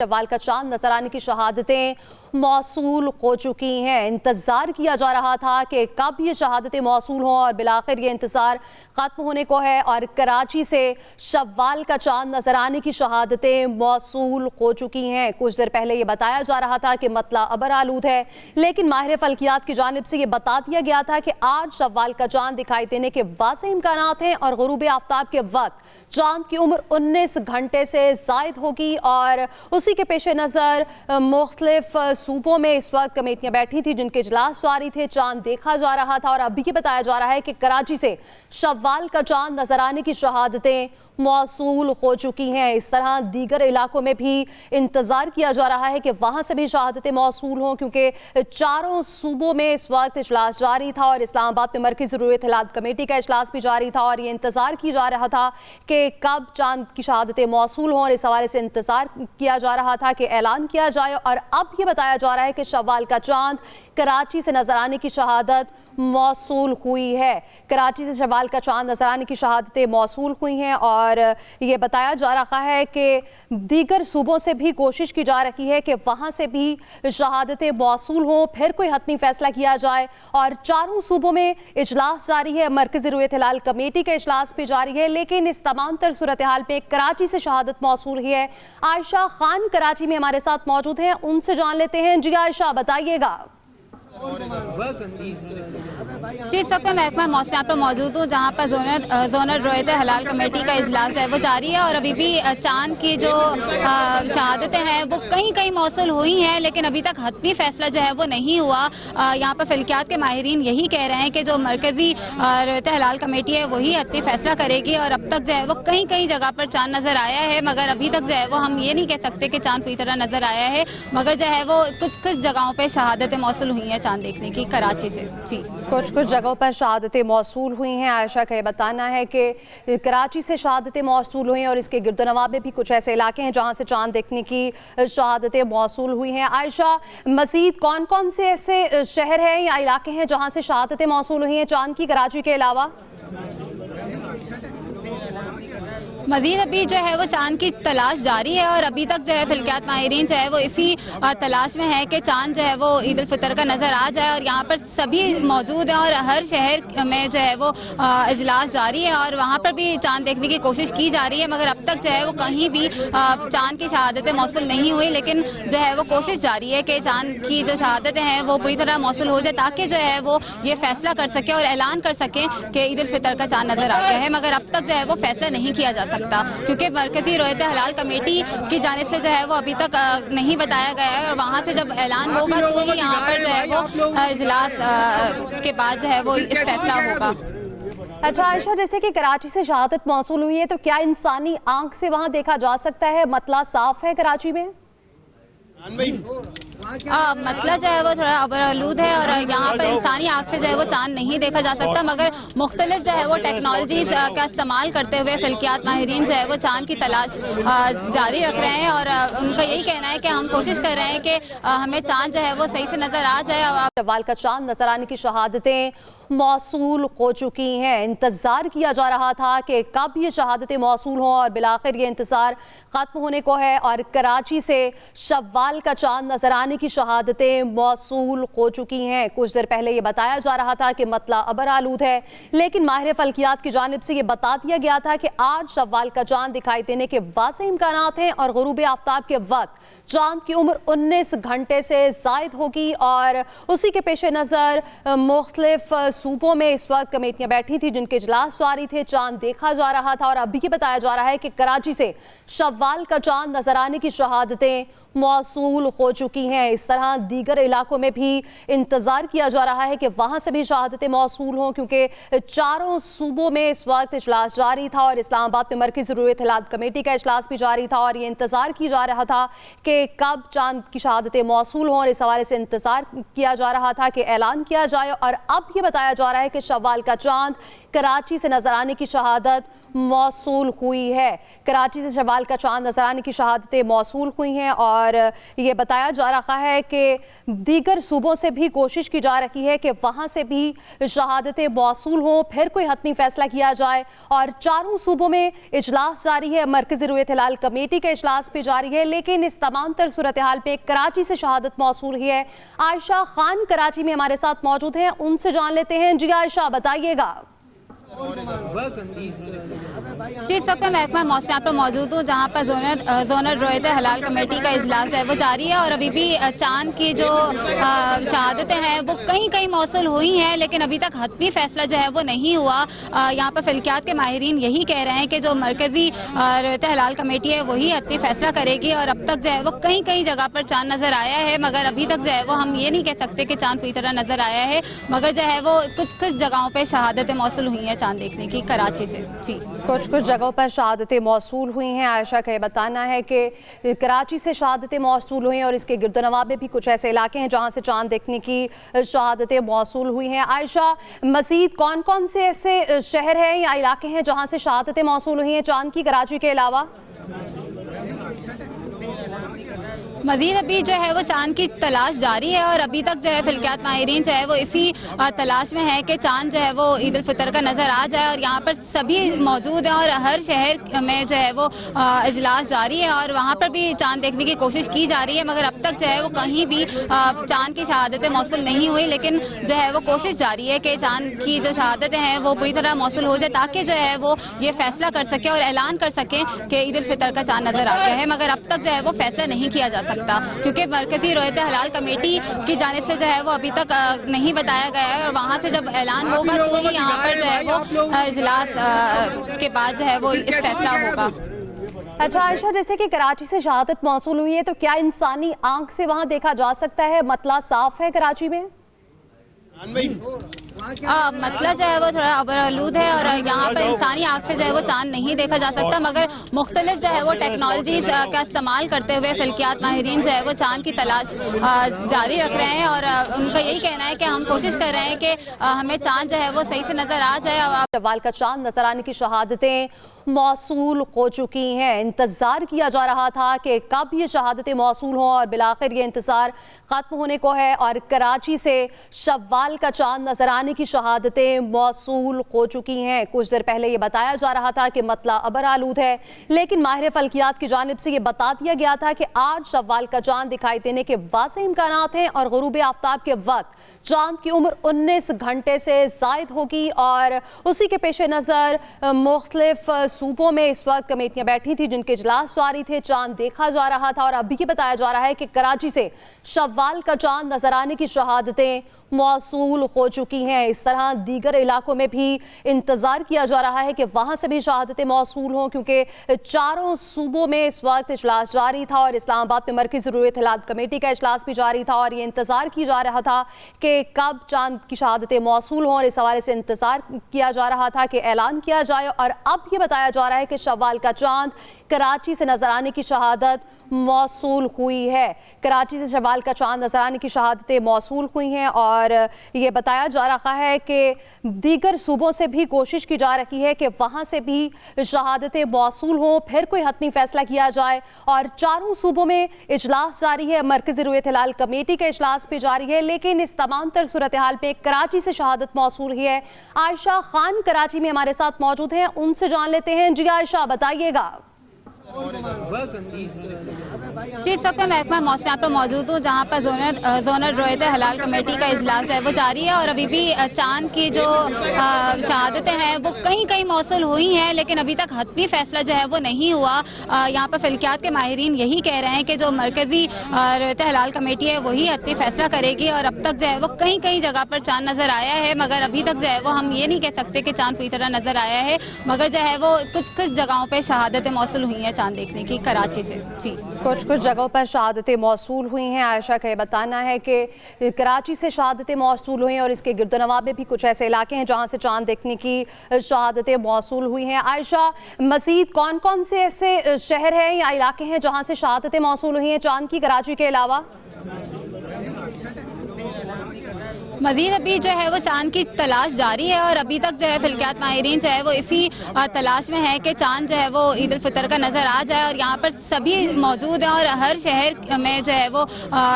शव्वाल का चांद नजर आने की शहादतें मौसूल हो चुकी हैं। इंतज़ार किया जा रहा था कि कब ये शहादतें मौसूल हों और बिलाखिर ये इंतज़ार ख़त्म होने को है और कराची से शव्वाल का चांद नजर आने की शहादतें मौसूल हो चुकी हैं। कुछ देर पहले ये बताया जा रहा था कि मतला अबर आलूद है, लेकिन माहिर फल्कियात की जानिब से ये बता दिया गया था कि आज शव्वाल का चांद दिखाई देने के वाज़ेह इम्कानात हैं और गुरूब आफ्ताब के वक्त चांद की उम्र 19 घंटे से ज़ायद होगी और उसी के पेश नज़र मुख्तलिफ सूबों में इस वक्त कमेटियाँ बैठी थी जिनके इजलास जारी थे। चांद देखा जा रहा था और अभी ये बताया जा रहा है कि कराची से शव्वाल का चांद नजर आने की शहादतें मौसूल हो चुकी हैं। इस तरह दीगर इलाकों में भी इंतज़ार किया जा रहा है कि वहाँ से भी शहादतें मौसूल हों, क्योंकि चारों सूबों में इस वक्त इजलास जारी था और इस्लामाबाद में मरकज़ी ज़रूरत हालात कमेटी का इजलास भी जारी था और ये इंतज़ार किया जा रहा था कि कब चांद की शहादतें मौसूल हों और इस हवाले से इंतज़ार किया जा रहा था कि ऐलान किया जाए। और अब ये बताया जा रहा है कि शव्वाल का चांद कराची से नजर आने की शहादत मौसूल हुई है। कराची से शव्वाल का चांद नजर आने की शहादतें मौसूल हुई हैं और ये बताया जा रहा है कि दीगर सूबों से भी कोशिश की जा रही है कि वहाँ से भी शहादतें मौसूल हों, फिर कोई हतमी फैसला किया जाए। और चारों सूबों में इजलास जारी है, मरकज़ी ज़रूरत हालात कमेटी का इजलास भी जारी है, लेकिन इस तमाम तर सूरत हाल पे कराची से शहादत मौसूल हुई है। आयशा खान कराची में हमारे साथ मौजूद हैं, उनसे जान लेते हैं। जी आयशा, बताइएगा। जी, सब मैं महकमा मौसम पर मौजूद हूँ जहाँ पर जोनल रोयत हलाल कमेटी का इजलास है वो जारी है और अभी भी चांद की जो शहादतें हैं वो कहीं कहीं मौसूल हुई हैं, लेकिन अभी तक हतमी फैसला जो है वो नहीं हुआ। यहाँ पर फल्कियात के माहिरीन यही कह रहे हैं कि जो मरकजी रोयत हलाल कमेटी है वही हतमी फैसला करेगी और अब तक जो है वो कहीं कहीं जगह पर चांद नजर आया है, मगर अभी तक जो है वो हम ये नहीं कह सकते कि चांद पूरी तरह नजर आया है, मगर जो है वो कुछ जगहों पर शहादतें मौसूल हुई हैं चांद देखने की कराची से। जी, कुछ जगहों पर शहादतें मौसूल हुई हैं। आयशा का ये बताना है कि कराची से शहादतें मौसूल हुई हैं और इसके गिरदोनवाब में भी कुछ ऐसे इलाके हैं जहां से चांद देखने की शहादतें मौसूल हुई हैं। आयशा, मज़ीद कौन कौन से ऐसे शहर हैं या इलाके हैं जहां से शहादतें मौसूल हुई हैं चांद की, कराची के अलावा? मजीद अभी जो है वो चांद की तलाश जारी है और अभी तक जो है फल्कियात माहिरीन जो है वो इसी तलाश में है कि चांद जो है वो ईद उल फितर का नजर आ जाए और यहाँ पर सभी मौजूद हैं और हर शहर में जो है वो इजलास जारी है और वहाँ पर भी चांद देखने की कोशिश की जा रही है, मगर अब तक जो है वो कहीं भी चांद की शहादतें मौसूल नहीं हुई, लेकिन जो है वो कोशिश जारी है कि चांद की जो शहादतें हैं वो पूरी तरह मौसूल हो जाए ताकि जो है वो ये फैसला कर सके और ऐलान कर सके कि ईद उल फितर का चांद नजर आ गया है, मगर अब तक जो है वो फैसला नहीं किया जा सकता क्योंकि मरकजी रोयत हलाल कमेटी की जानिब से जो है वो अभी तक नहीं बताया गया है और वहाँ से जब ऐलान होगा तो ही यहाँ पर जो है वो इजलास के बाद जो है वो इस फैसला होगा। अच्छा आयशा, जैसे कि कराची से शहादत मौसूल हुई है तो क्या इंसानी आंख से वहाँ देखा जा सकता है? मतला साफ है कराची में? मतला जो है वो थोड़ा अबरआलूद है और यहाँ पर इंसानी आँख से जो है वो चांद नहीं देखा जा सकता, मगर मुख्तलिफ जो है वो टेक्नोलॉजीज का इस्तेमाल करते हुए फल्कियात माहिरीन जो है वो चांद की तलाश जारी रख रहे हैं और उनका यही कहना है कि हम कोशिश कर रहे हैं कि हमें चांद जो है वो सही से नजर आ जाए। शव्वाल का चांद नजर आने की शहादतें मौसूल हो चुकी हैं। इंतज़ार किया जा रहा था कि कब ये शहादतें मौसूल हों और बिलाखिर ये इंतज़ार ख़त्म होने को है और कराची से शव्वाल का चांद नजर आने की शहादतें मौसूल हो चुकी हैं। कुछ देर पहले ये बताया जा रहा था कि मतला अबर आलूद है, लेकिन माहिर फल्कियात की जानिब से ये बता दिया गया था कि आज शव्वाल का चांद दिखाई देने के वाज़ेह इम्कानात हैं और गुरूब आफ्ताब के वक्त चांद की उम्र 19 घंटे से ज़ायद होगी और उसी के पेश नज़र मुख्तलिफ सूबों में इस वक्त कमेटियाँ बैठी थी जिनके इजलास जारी थे। चांद देखा जा रहा था और अभी ये बताया जा रहा है कि कराची से शव्वाल का चांद नजर आने की शहादतें मौसूल हो चुकी हैं। इस तरह दीगर इलाकों में भी इंतज़ार किया जा रहा है कि वहाँ से भी शहादतें मौसूल हों, क्योंकि चारों सूबों में इस वक्त इजलास जारी था और इस्लामाबाद में मरकज़ी ज़रूरत हालात कमेटी का इजलास भी जारी था और ये इंतज़ार किया जा रहा था कि कब चांद की शहादतें मौसूल हों और इस हवाले से इंतज़ार किया जा रहा था कि ऐलान किया जाए। और अब ये बताया जा रहा है कि शव्वाल का चांद कराची से नजर आने की शहादत मौसूल हुई है। कराची से शव्वाल का चांद नजर आने की शहादतें मौसूल हुई हैं और ये बताया जा रहा है कि दीगर सूबों से भी कोशिश की जा रही है कि वहाँ से भी शहादतें मौसूल हों, फिर कोई हतमी फैसला किया जाए। और चारों सूबों में इजलास जारी है, मरकज़ी रुयत हिलाल कमेटी का इजलास भी जारी है, लेकिन इस तमाम तर सूरत हाल पे कराची से शहादत मौसूल हुई है। आयशा खान कराची में हमारे साथ मौजूद हैं, उनसे जान लेते हैं। जी आयशा, बताइएगा। जी, इस वक्त मैं महकमा मौसम पर मौजूद हूँ, जहाँ पर जोनल रोयत हलाल कमेटी का इजलास है वो जारी है और अभी भी चांद की जो शहादतें हैं वो कहीं कहीं मौसूल हुई हैं, लेकिन अभी तक हतमी फैसला जो है वो नहीं हुआ। यहाँ पर फल्कियात के माहिरीन यही कह रहे हैं कि जो मरकजी रोयत हलाल कमेटी है वही हतमी फैसला करेगी और अब तक जो है वो कहीं कहीं जगह पर चांद नजर आया है, मगर अभी तक जो है वो हम ये नहीं कह सकते कि चांद पूरी तरह नजर आया है, मगर जो है वो कुछ जगहों पर शहादतें मौसूल हुई हैं चांद देखने की कराची से। जी, कुछ जगहों पर शहादतें मौसूल हुई हैं। आयशा का ये बताना है कि कराची से शहादतें मौसूल हुई हैं और इसके गिरदोनवा में भी कुछ ऐसे इलाके हैं जहां से चांद देखने की शहादतें मौसूल हुई हैं। आयशा, मज़ीद कौन कौन से ऐसे शहर हैं या इलाके हैं जहां से शहादतें मौसूल हुई हैं चांद की, कराची के अलावा? मजीद अभी जो है वो चांद की तलाश जारी है और अभी तक जो है फल्कियात माहिरीन जो है वो इसी तलाश में है कि चांद जो है वो ईद उल फितर का नजर आ जाए और यहाँ पर सभी मौजूद हैं और हर शहर में जो है वो इजलास जारी है और वहाँ पर भी चांद देखने की कोशिश की जा रही है, मगर अब तक जो है वो कहीं भी चांद की शहादतें मौसूल नहीं हुई, लेकिन जो है वो कोशिश जारी है कि चांद की जो शहादतें हैं वो पूरी तरह मौसूल हो जाए ताकि जो है वो ये फैसला कर सके और ऐलान कर सके कि ईद उल फितर का चांद नजर आ गया है, मगर अब तक जो है वो फैसला नहीं किया जा सकता क्योंकि मरकजी रोयत हलाल कमेटी की जानिब से जो है वो अभी तक नहीं बताया गया है और वहाँ से जब ऐलान होगा तो ही यहाँ पर जो है वो इजलास के बाद जो है वो इस फैसला होगा। अच्छा आयशा, जैसे कि कराची से शहादत मौसूल हुई है तो क्या इंसानी आंख से वहाँ देखा जा सकता है, मतला साफ है कराची में? मतला जो है वो थोड़ा अबरआलूद है और यहाँ पर इंसानी आँख से जो है वो चांद नहीं देखा जा सकता, मगर मुख्तलिफ जो है वो टेक्नोलॉजी का इस्तेमाल करते हुए फल्कियात माहिरीन जो है वो चांद की तलाश जारी रख रहे हैं और उनका यही कहना है कि हम कोशिश कर रहे हैं कि हमें चांद जो है वो सही से नजर आ जाए। शव्वाल का चांद नजर आने की शहादतें मौसूल हो चुकी हैं। इंतज़ार किया जा रहा था कि कब ये शहादतें मौसूल हों और बिलाखिर ये इंतज़ार ख़त्म होने को है और कराची से शव्वाल का चांद नजर आने की शहादतें मौसूल हो चुकी हैं। कुछ देर पहले ये बताया जा रहा था कि मतला अबरआलूद है, लेकिन माहिर फल्कियात की जानिब से ये बता दिया गया था कि आज शव्वाल का चांद दिखाई देने के वाज़ेह इम्कानात हैं और गुरूब आफ्ताब के वक्त चांद की उम्र 19 घंटे से ज़ायद होगी और उसी के पेश नज़र मुख्तलिफ सूबों में इस वक्त कमेटियां बैठी थी जिनके इजलास जारी थे, चांद देखा जा रहा था और अभी ये बताया जा रहा है कि कराची से शव्वाल का चांद नजर आने की शहादतें मौसूल हो चुकी हैं। इस तरह दीगर इलाकों में भी इंतज़ार किया जा रहा है कि वहाँ से भी शहादतें मौसूल हों क्योंकि चारों सूबों में इस वक्त इजलास जारी था और इस्लामाबाद में मरकज़ी रुयत हिलाल कमेटी का इजलास भी जारी था और ये इंतज़ार किया जा रहा था कि कब चांद की शहादतें मौसूल हों और इस हवाले से इंतज़ार किया जा रहा था कि ऐलान किया जाए और अब ये बताया जा रहा है कि शव्वाल का चांद कराची से नजर आने की शहादत मौसूल हुई है। कराची से शव्वाल का चांद नजर आने की शहादतें मौसूल हुई हैं और ये बताया जा रहा है कि दीगर सूबों से भी कोशिश की जा रही है कि वहाँ से भी शहादतें मौसूल हों, फिर कोई हतमी फैसला किया जाए। और चारों सूबों में इजलास जारी है, मरकज़ी रुयत हिलाल कमेटी का इजलास भी जारी है, लेकिन इस तमाम तर सूरत हाल पे कराची से शहादत मौसूल हुई है। आयशा खान कराची में हमारे साथ मौजूद हैं, उनसे जान लेते हैं। जी आयशा, बताइएगा। जी, इस वक्त मैं महकमा मौसम पर मौजूद हूँ, जहाँ पर जोनल रोयत हलाल कमेटी का इजलास है वो जारी है और अभी भी चांद की जो शहादतें हैं वो कहीं कहीं मौसूल हुई हैं, लेकिन अभी तक हतमी फैसला जो है वो नहीं हुआ। यहाँ पर फल्कियात के माहिरीन यही कह रहे हैं कि जो मरकजी रोयत हलाल कमेटी है वही हतमी फैसला करेगी और अब तक जो है वो कहीं कहीं जगह पर चांद नजर आया है, मगर अभी तक जो है वो हम ये नहीं कह सकते कि चांद पूरी तरह नजर आया है, मगर जो है वो कुछ जगहों पर शहादतें मौसूल हुई हैं चांद देखने की कराची से। जी, कुछ जगहों पर शहादतें मौसूल हुई हैं। आयशा का ये बताना है कि कराची से शहादतें मौसूल हुई और इसके गिरदोनवा में भी कुछ ऐसे इलाके हैं जहां से चांद देखने की शहादतें मौसूल हुई हैं। आयशा, मज़ीद कौन कौन से ऐसे शहर हैं या इलाके हैं जहां से शहादतें मौसूल हुई हैं चांद की, कराची के अलावा? मजीद अभी जो है वो चांद की तलाश जारी है और अभी तक जो है फिल्कियात माहिरीन जो है वो इसी तलाश में है कि चांद जो है वो ईद उल फितर का नजर आ जाए, और यहाँ पर सभी मौजूद हैं और हर शहर में जो है वो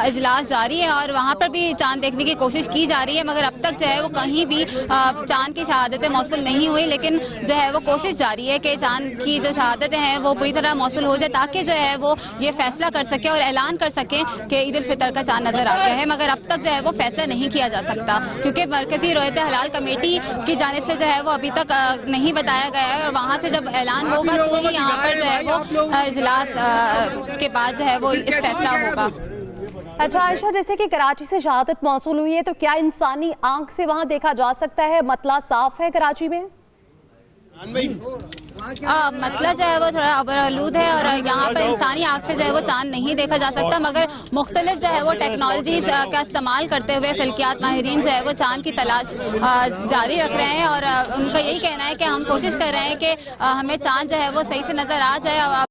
इजलास जारी है और वहाँ पर भी चांद देखने की कोशिश की जा रही है, मगर अब तक जो है वो कहीं भी चांद की शहादतें मौसूल नहीं हुई। लेकिन जो है वो कोशिश जारी है कि चांद की जो शहादतें हैं वो पूरी तरह मौसूल हो जाए, ताकि जो है वो ये फैसला कर सके और ऐलान कर सके कि ईद उल फितर का चांद नजर आ गया है। मगर अब तक जो है वो फैसला नहीं किया जा सकता, क्योंकि मरकजी रोयत हलाल कमेटी की जानिब से जो है वो अभी तक नहीं बताया गया है, और वहाँ से जब ऐलान होगा तो ही यहाँ पर जो है वो इजलास के बाद जो है वो इस फैसला होगा। अच्छा आयशा, जैसे कि कराची से शहादत मौसूल हुई है, तो क्या इंसानी आंख से वहां देखा जा सकता है, मतला साफ है कराची में? मसला जो है वो थोड़ा अबरआलूद है और यहाँ पर इंसानी आँख से जो है वो चांद नहीं देखा जा सकता, मगर मुख्तलिफ जो है वो टेक्नोलॉजीज का इस्तेमाल करते हुए फिल्कियात माहिरीन जो है वो चांद की तलाश जारी रख रहे हैं, और उनका यही कहना है कि हम कोशिश कर रहे हैं कि हमें चांद जो है वो सही से नजर आ जाए।